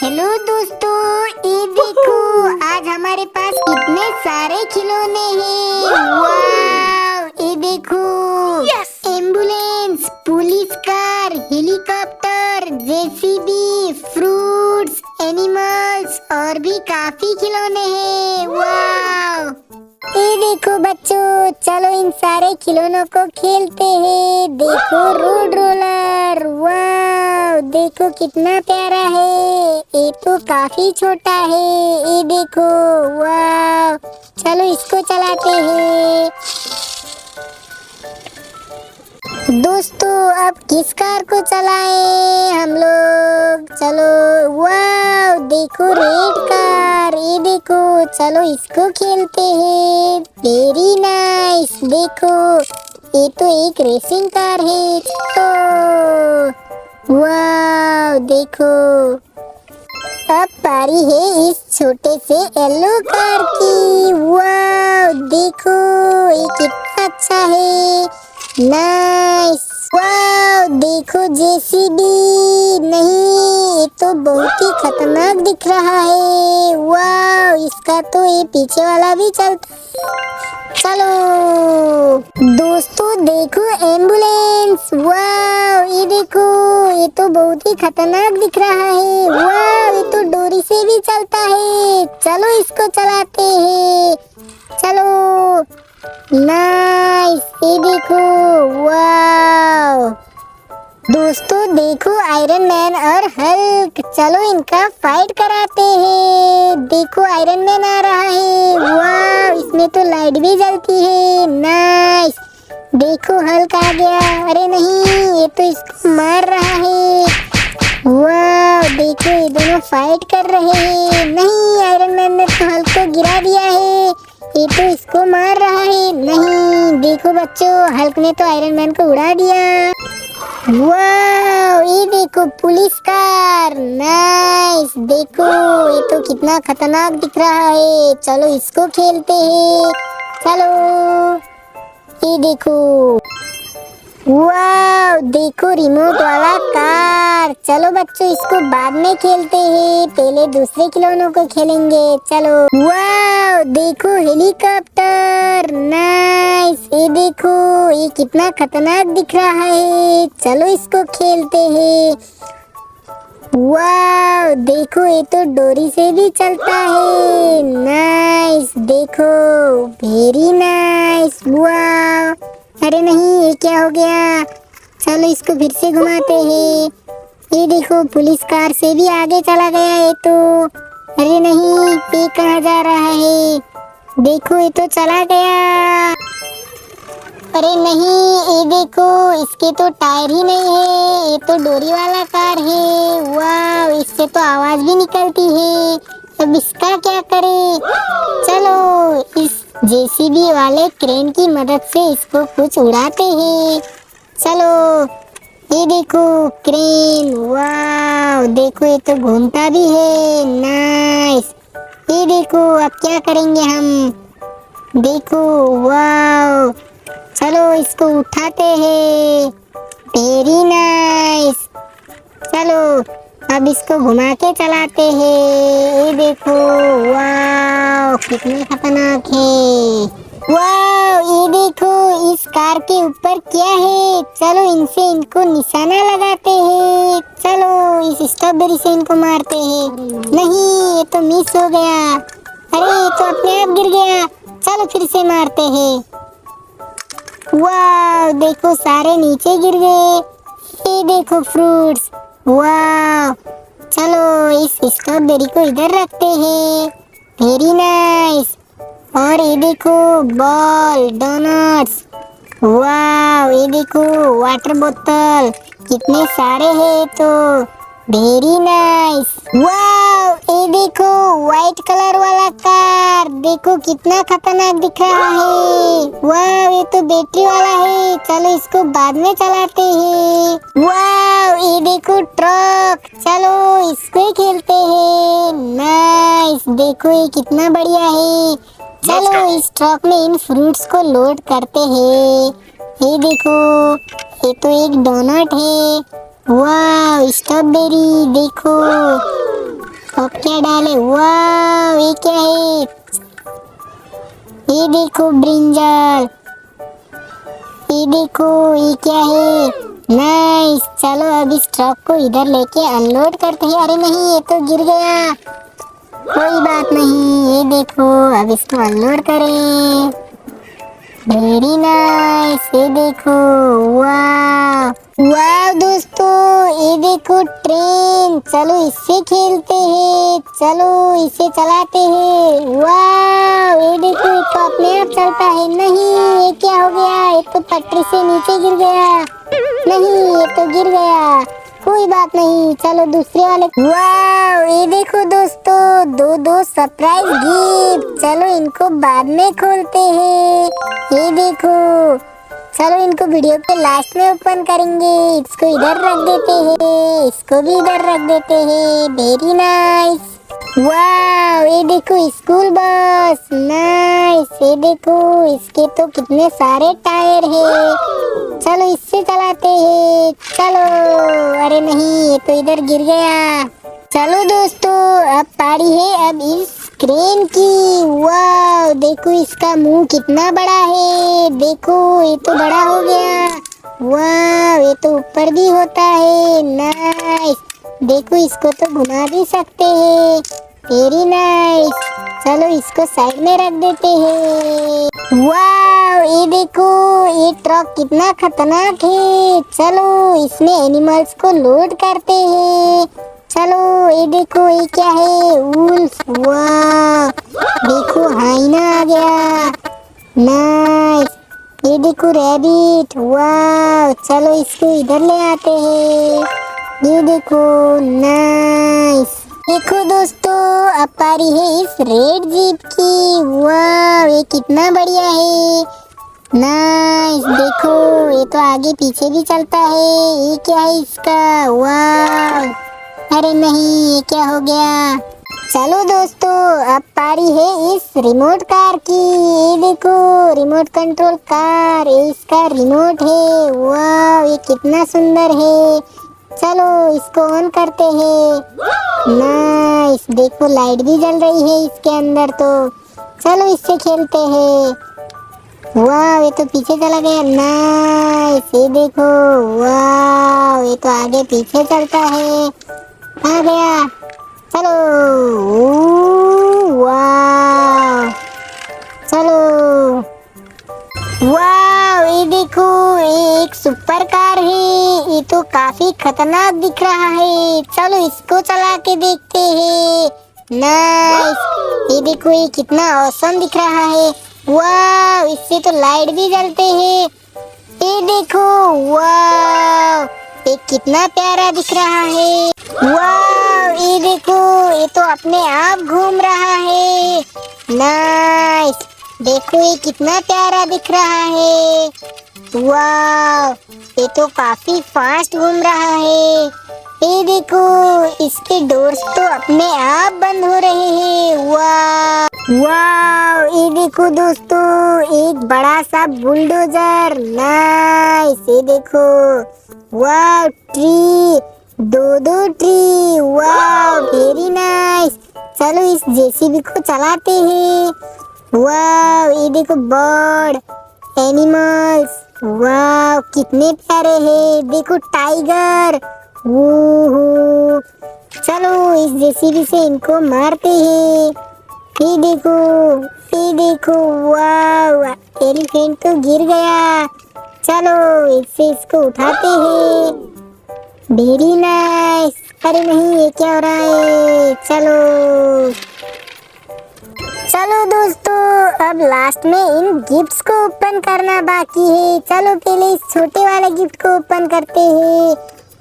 Hello दोस्तों, ये देखो आज हमारे पास कितने सारे खिलौने हैं। वाव, ये देखो ambulance, police car, helicopter, JCB, fruits, animals और भी काफी खिलौने हैं। वाव, ये देखो बच्चों, चलो इन सारे खिलौनों को खेलते हैं। देखो रोड रोलर, वाव देखो कितना प्यारा है। ये तो काफी छोटा है, ये देखो। वाव, चलो इसको चलाते हैं। दोस्तों अब किस कार को चलाएं हम लोग? चलो, वाव देखो रेड कार, ये देखो, चलो इसको खेलते हैं। वेरी नाइस, देखो ये तो एक रेसिंग कार है। चलो, वाव देखो, अब पारी है इस छोटे से येलो कार की। वाव देखो ये कितना अच्छा है, नाइस। वाव देखो जेसीबी, नहीं ये तो बहुत ही खतरनाक दिख रहा है। वाव, इसका तो ये पीछे वाला भी चलता है। चलो दोस्तों देखो एम्बुलेंस, वाव ये देखो, ये तो बहुत ही खतरनाक दिख रहा है। वाव, ये तो डोरी से भी चलता है। चलो इसको चलाते हैं। चलो, नाइस, ये देखो। वाव दोस्तों देखो आयरन मैन और हल्क, चलो इनका फाइट कराते हैं। देखो आयरन मैन आ रहा है। वाव, इसमें तो लाइट भी जलती है। नाइस, देखो हल्क आ गया। अरे नहीं, ये तो इसको मार रहा है। वाव देखो ये दोनों फाइट कर रहे हैं। नहीं, आयरन मैन ने तो हल्क को गिरा दिया है, ये तो इसको मार रहा है। नहीं, देखो बच्चों, हल्क ने तो आयरन मैन को उड़ा दिया। वाव, ये देखो पुलिस कार, नाइस, देखो ये तो कितना खतरनाक दिख रहा है। चलो इसको खेलते हैं। चलो, ये देखो। वाव देखो रिमोट वाला कार। चलो बच्चों इसको बाद में खेलते हैं, पहले दूसरे खिलौनों को खेलेंगे। चलो, वाव देखो हेलीकॉप्टर, नाइस, ये देखो ये कितना खतरनाक दिख रहा है। चलो इसको खेलते हैं। वाव देखो ये तो डोरी से भी चलता है। नाइस, देखो वेरी नाइस। वाव, अरे नहीं, ये क्या हो गया? चलो इसको फिर से घुमाते हैं। ये देखो पुलिस कार से भी आगे चला गया है तो। अरे नहीं, ये कहाँ जा रहा है? देखो ये तो चला गया। अरे नहीं, ये देखो इसके तो टायर ही नहीं है, ये तो डोरी वाला कार है। वाव, इससे तो आवाज भी निकलती है। अब इसका क्या करें? चलो इस जेसीबी वाले क्रेन की मदद से इसको कुछ उड़ाते हैं। चलो, ये देखो क्रेन, वाव देखो ये तो घूमता भी है। नाइस, ये देखो अब क्या करेंगे हम? देखो, वाव, चलो इसको उठाते हैं। Very nice. चलो अब इसको घुमा के चलाते हैं। ये देखो, वाव कितने खतरनाक है। वाव, ये देखो इस कार के ऊपर क्या है? चलो इनसे इनको निशाना लगाते हैं। चलो इस स्ट्रॉबेरी से इनको मारते हैं। नहीं, ये तो मिस हो गया। अरे ये तो अपने आप गिर गया। चलो फिर से मारते हैं। वाव देखो सारे नीचे गिर गए। ये देखो फ्रूट्स, वाव, चलो इस स्ट्रॉबेरी को इधर रखते हैं। Very nice. और ये देखो बॉल, डोनट्स, वाव, ये देखो वाटर बोतल, कितने सारे हैं तो। Very nice. वाव, ये देखो व्हाइट कलर वाला कार, देखो कितना खतरनाक दिख रहा है। वाव, ये तो बैटरी वाला है। चलो इसको बाद में चलाते हैं। वाव, ये देखो ट्रक, चलो इसको ही खेलते हैं। नाइस, देखो ये कितना बढ़िया है। चलो इस ट्रक में इन फ्रूट्स को लोड करते हैं। ये देखो, ये तो एक डोनट है। वाह, स्ट्रॉबेरी देखो। क्या डाले? वाह, ये क्या है? ये देखो ब्रिंजल, ये देखो ये क्या है? नाइस। चलो अब इस ट्रक को इधर लेके अनलोड करते हैं। अरे नहीं, ये तो गिर गया। कोई बात नहीं, ये देखो अब इसको अनलोड करें। वेरी नाइस, ये देखो। वाह वाह दोस्तों, ये देखो ट्रेन। चलो इससे खेलते हैं, चलो इसे चलाते हैं। वाह, ये देखो ये तो अपने आप चलता है। नहीं, ये क्या हो गया? ये तो पटरी से नीचे गिर गया। नहीं, ये तो गिर गया। कोई बात नहीं, चलो दूसरे वाले। वाह, ये देखो दोस्तों, दो सरप्राइज गिफ्ट। चलो इनको बाद में खोलते हैं। ये देखो, चलो इनको वीडियो के लास्ट में ओपन करेंगे। इसको इधर रख देते हैं, इसको भी इधर रख देते हैं। Very nice. वाह, ये देखो स्कूल बस। नाइस, ये देखो इसके तो कितने सारे टायर है। चलो इससे चलाते हैं। चलो, अरे नहीं, ये तो इधर गिर गया। चलो दोस्तों, अब पारी है अब इस क्रेन की। वाह, देखो इसका मुंह कितना बड़ा है। देखो ये तो बड़ा हो गया। वाह, ये तो ऊपर भी होता है। नाइस, देखो इसको तो घुमा भी सकते हैं। Very nice. चलो इसको साइड में रख देते हैं। वाह, ये देखो ये ट्रक कितना खतरनाक है। चलो इसमें एनिमल्स को लोड करते हैं। चलो ये देखो ये क्या है? वुल्फ। वाह, देखो हाइना आ गया। नाइस, ये देखो रैबिट। वाह, चलो इसको इधर ले आते हैं। ये देखो, नाइस। देखो दोस्तों, अब पारी है इस रेड जीप की। वाह, ये कितना बढ़िया है। नाइस, देखो ये तो आगे पीछे भी चलता है। ये क्या है इसका? वाह, अरे नहीं, ये क्या हो गया? चलो दोस्तों, अब पारी है इस रिमोट कार की। ये देखो रिमोट कंट्रोल कार, ये इसका रिमोट है। वाह, ये कितना सुंदर है। चलो इसको ऑन करते हैं। नाइस, देखो लाइट भी जल रही है इसके अंदर। तो चलो इससे खेलते हैं। वाह, ये तो पीछे चला गया। नाइस, ये देखो। वाह, ये तो आगे पीछे चलता है। आ गया। चलो। वाह, चलो। वाह, ये देखो ये एक सुपर कार है। ये तो काफी खतरनाक दिख रहा है। चलो इसको चला के देखते हैं। नाइस, ये देखो ये कितना औसम दिख रहा है। वाह, इससे तो लाइट भी जलते हैं। ये देखो, वाह, ये कितना प्यारा दिख रहा है। वाह, ये देखो ये तो अपने आप घूम रहा है। नाइस, देखो ये कितना प्यारा दिख रहा है। वाह, ये तो काफी फास्ट घूम रहा है। ये देखो इसके डोर्स तो अपने आप बंद हो रहे हैं। वाह वाह, ये देखो दोस्तों, एक बड़ा सा बुलडोजर। नाइस, ये देखो। वाह, ट्री, दो ट्री। वाह, वेरी नाइस। चलो इस जेसीबी को चलाते हैं। वाह, ये देखो बर्ड, एनिमल्स। वाह, कितने प्यारे हैं। देखो टाइगर। वूहू, चलो इस जेसीबी से इनको मारते हैं। ये देखो, ये देखो। वाह, एलिफेंट तो गिर गया। चलो इससे इसको उठाते हैं। Very nice. अरे नहीं, ये क्या हो रहा है? चलो चलो दोस्तों, अब लास्ट में इन गिफ्ट्स को ओपन करना बाकी है। चलो पहले इस छोटे वाले गिफ्ट को ओपन करते हैं।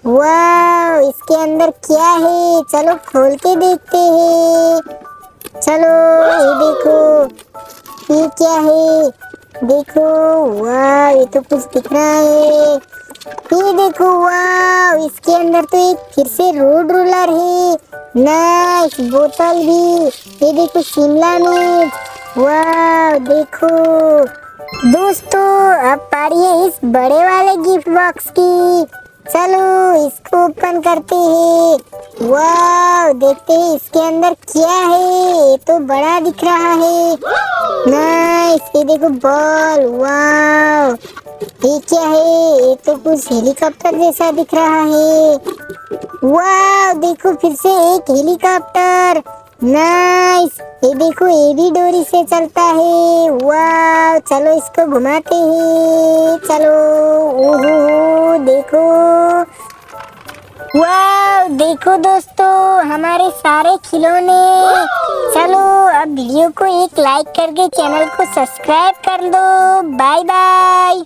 वाह, इसके अंदर क्या है? चलो खोल के देखते हैं। चलो ये देखो, ये क्या है? देखो, वाह, ये तो कुछ दिख रहा है। ये देखो, वाह, इसके अंदर तो एक फिर से रोड रोलर है। नाइस, बोतल भी। ये देखो शिमला मिर्च। वाह, देखो दोस्तों, अब पारी है इस बड़े वाले गिफ्ट बॉक्स की। चलो इसको ओपन करते हैं। वाह, देखते हैं इसके अंदर क्या है। ये तो बड़ा दिख रहा है। नाइस, ये देखो बॉल। वाह, ये क्या है? ये तो कुछ हेलीकॉप्टर जैसा दिख रहा है। वाह, देखो फिर से एक हेलीकॉप्टर। नाइस, ये देखो ये भी डोरी से चलता है। वाह, चलो इसको घुमाते हैं। चलो, ओहो देखो। वाह, देखो दोस्तों हमारे सारे खिलौने। चलो अब वीडियो को एक लाइक करके चैनल को सब्सक्राइब कर दो। Bye bye.